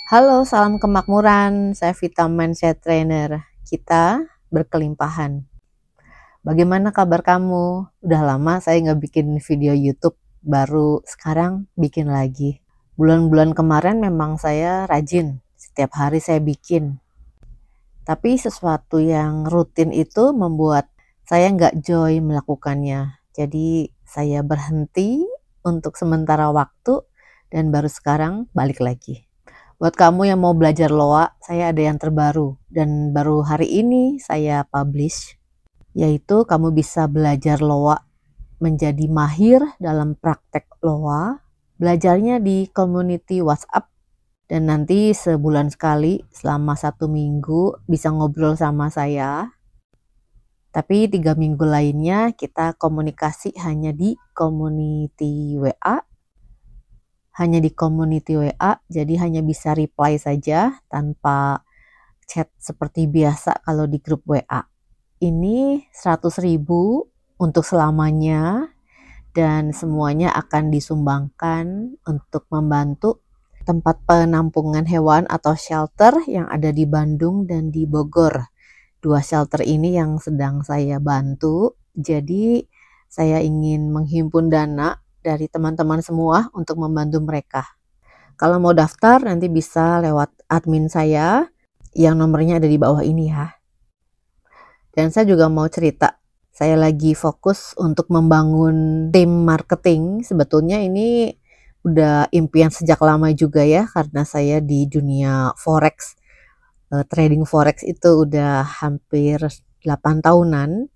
Halo, salam kemakmuran. Saya Vita Mindset Trainer. Kita berkelimpahan. Bagaimana kabar kamu? Udah lama saya nggak bikin video YouTube, baru sekarang bikin lagi. Bulan-bulan kemarin memang saya rajin, setiap hari saya bikin. Tapi sesuatu yang rutin itu membuat saya nggak joy melakukannya. Jadi saya berhenti untuk sementara waktu dan baru sekarang balik lagi. Buat kamu yang mau belajar loa, saya ada yang terbaru dan baru hari ini saya publish, yaitu kamu bisa belajar loa menjadi mahir dalam praktek loa. Belajarnya di community WhatsApp dan nanti sebulan sekali selama 1 minggu bisa ngobrol sama saya. Tapi 3 minggu lainnya kita komunikasi hanya di community WA. Hanya di community WA, jadi hanya bisa reply saja tanpa chat seperti biasa kalau di grup WA. Ini 100.000 untuk selamanya dan semuanya akan disumbangkan untuk membantu tempat penampungan hewan atau shelter yang ada di Bandung dan di Bogor. 2 shelter ini yang sedang saya bantu. Jadi saya ingin menghimpun dana dari teman-teman semua untuk membantu mereka. Kalau mau daftar nanti bisa lewat admin saya yang nomornya ada di bawah ini ya. Dan saya juga mau cerita, saya lagi fokus untuk membangun tim marketing. Sebetulnya ini udah impian sejak lama juga ya, karena saya di dunia forex, trading forex itu udah hampir 8 tahunan.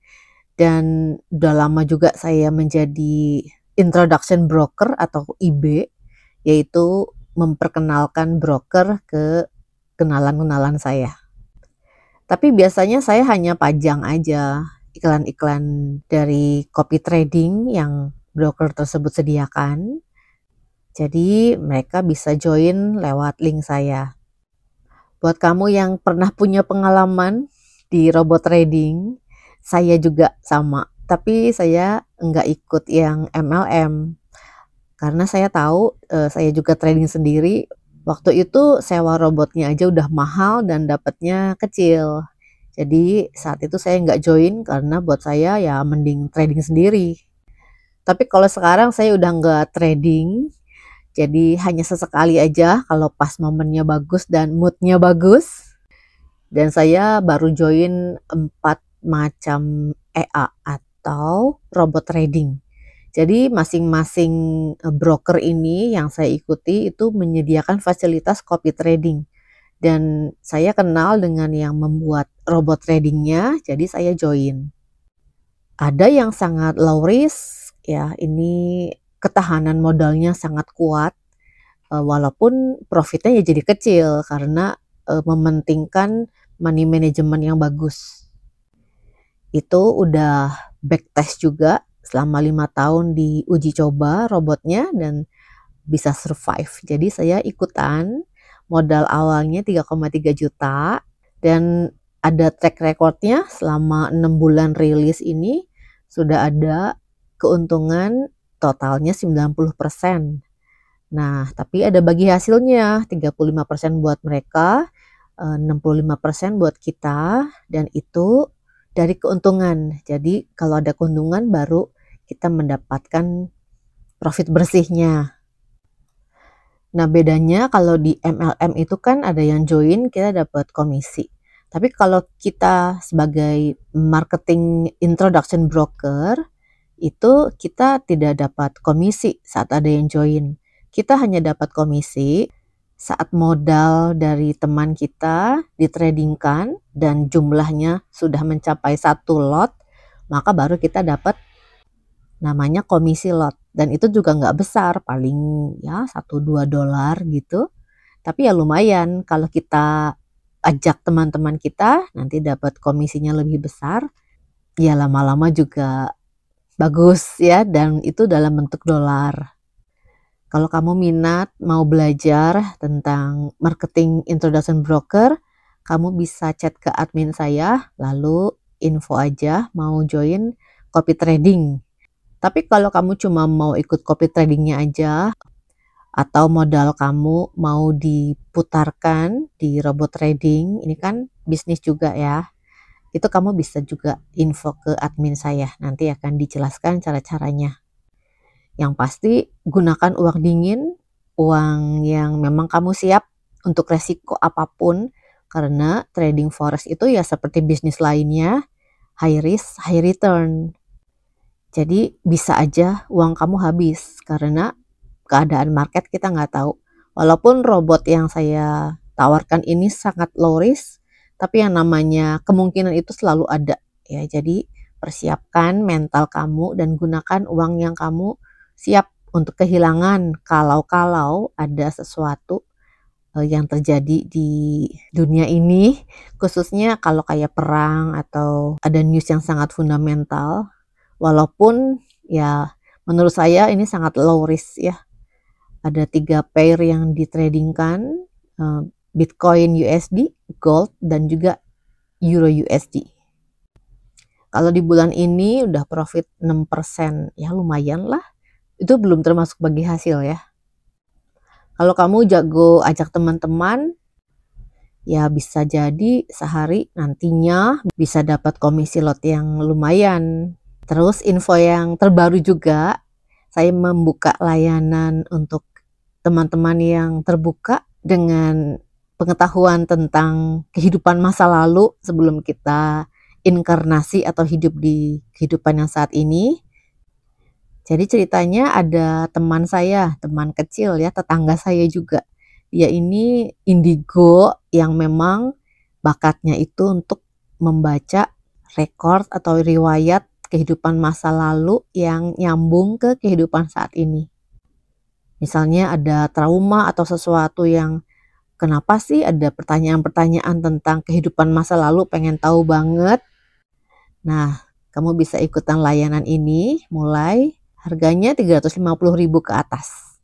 Dan udah lama juga saya menjadi introduction broker atau IB, yaitu memperkenalkan broker ke kenalan-kenalan saya. Tapi biasanya saya hanya pajang aja iklan-iklan dari copy trading yang broker tersebut sediakan. Jadi mereka bisa join lewat link saya. Buat kamu yang pernah punya pengalaman di robot trading, saya juga sama. Tapi saya nggak ikut yang MLM. Karena saya tahu saya juga trading sendiri. Waktu itu sewa robotnya aja udah mahal dan dapatnya kecil. Jadi saat itu saya nggak join karena buat saya ya mending trading sendiri. Tapi kalau sekarang saya udah nggak trading. Jadi hanya sesekali aja kalau pas momennya bagus dan moodnya bagus. Dan saya baru join 4 macam EA atau robot trading. Jadi masing-masing broker ini yang saya ikuti itu menyediakan fasilitas copy trading. Dan saya kenal dengan yang membuat robot tradingnya, jadi saya join. Ada yang sangat low risk, ya ini ketahanan modalnya sangat kuat, walaupun profitnya ya jadi kecil karena mementingkan money management yang bagus. Itu udah backtest juga selama 5 tahun di uji coba robotnya dan bisa survive. Jadi saya ikutan, modal awalnya 3,3 juta dan ada track recordnya selama 6 bulan rilis ini sudah ada keuntungan totalnya 90%. Nah, tapi ada bagi hasilnya, 35% buat mereka, 65% buat kita, dan itu dari keuntungan. Jadi kalau ada keuntungan baru kita mendapatkan profit bersihnya. Nah, bedanya kalau di MLM itu kan ada yang join, kita dapat komisi. Tapi kalau kita sebagai marketing introduction broker, itu kita tidak dapat komisi saat ada yang join. Kita hanya dapat komisi saat modal dari teman kita ditradingkan dan jumlahnya sudah mencapai 1 lot, maka baru kita dapat namanya komisi lot. Dan itu juga nggak besar, paling ya $1-2 gitu. Tapi ya lumayan kalau kita ajak teman-teman kita, nanti dapat komisinya lebih besar. Ya lama-lama juga bagus ya, dan itu dalam bentuk dolar. Kalau kamu minat mau belajar tentang marketing introduction broker, kamu bisa chat ke admin saya, lalu info aja mau join copy trading. Tapi kalau kamu cuma mau ikut copy tradingnya aja, atau modal kamu mau diputarkan di robot trading, ini kan bisnis juga ya. Itu kamu bisa juga info ke admin saya, nanti akan dijelaskan cara-caranya. Yang pasti gunakan uang dingin, uang yang memang kamu siap untuk resiko apapun, karena trading forex itu ya seperti bisnis lainnya, high risk, high return. Jadi bisa aja uang kamu habis karena keadaan market kita nggak tahu. Walaupun robot yang saya tawarkan ini sangat low risk, tapi yang namanya kemungkinan itu selalu ada ya. Jadi persiapkan mental kamu dan gunakan uang yang kamu siap untuk kehilangan kalau ada sesuatu yang terjadi di dunia ini, khususnya kalau kayak perang atau ada news yang sangat fundamental. Walaupun ya menurut saya ini sangat low risk ya. Ada 3 pair yang ditradingkan, Bitcoin USD, Gold, dan juga Euro USD. Kalau di bulan ini udah profit 6%, ya lumayan lah. Itu belum termasuk bagi hasil ya. Kalau kamu jago ajak teman-teman, ya bisa jadi sehari nantinya bisa dapat komisi lot yang lumayan. Terus info yang terbaru juga, saya membuka layanan untuk teman-teman yang terbuka dengan pengetahuan tentang kehidupan masa lalu sebelum kita inkarnasi atau hidup di kehidupan yang saat ini. Jadi ceritanya ada teman saya, teman kecil ya, tetangga saya juga. Dia ini indigo yang memang bakatnya itu untuk membaca rekor atau riwayat kehidupan masa lalu yang nyambung ke kehidupan saat ini. Misalnya ada trauma atau sesuatu yang kenapa sih ada pertanyaan-pertanyaan tentang kehidupan masa lalu, pengen tahu banget. Nah, kamu bisa ikutan layanan ini mulai harganya 350.000 ke atas.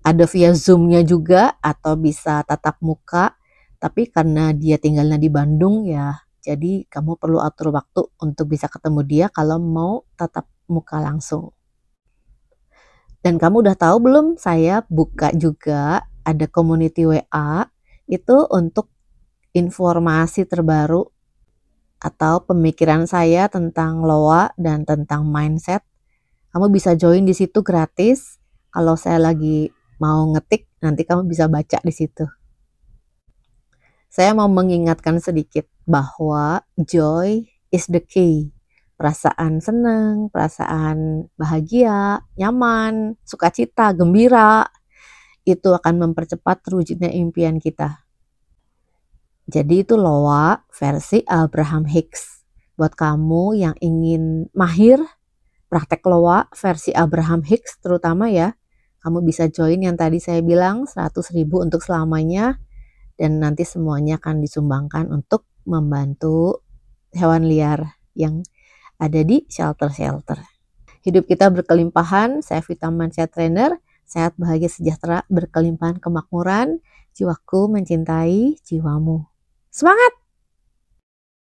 Ada via Zoom-nya juga atau bisa tatap muka, tapi karena dia tinggalnya di Bandung ya, jadi kamu perlu atur waktu untuk bisa ketemu dia kalau mau tatap muka langsung. Dan kamu udah tahu belum, saya buka juga ada community WA itu untuk informasi terbaru atau pemikiran saya tentang loa dan tentang mindset. Kamu bisa join di situ gratis. Kalau saya lagi mau ngetik, nanti kamu bisa baca di situ. Saya mau mengingatkan sedikit bahwa joy is the key. Perasaan senang, perasaan bahagia, nyaman, sukacita, gembira, itu akan mempercepat terwujudnya impian kita. Jadi itu loa versi Abraham Hicks. Buat kamu yang ingin mahir praktek loa versi Abraham Hicks terutama ya, kamu bisa join yang tadi saya bilang 100.000 untuk selamanya. Dan nanti semuanya akan disumbangkan untuk membantu hewan liar yang ada di shelter-shelter. Hidup kita berkelimpahan, saya Vita Mindset Trainer, sehat, bahagia, sejahtera, berkelimpahan kemakmuran, jiwaku mencintai jiwamu. Semangat!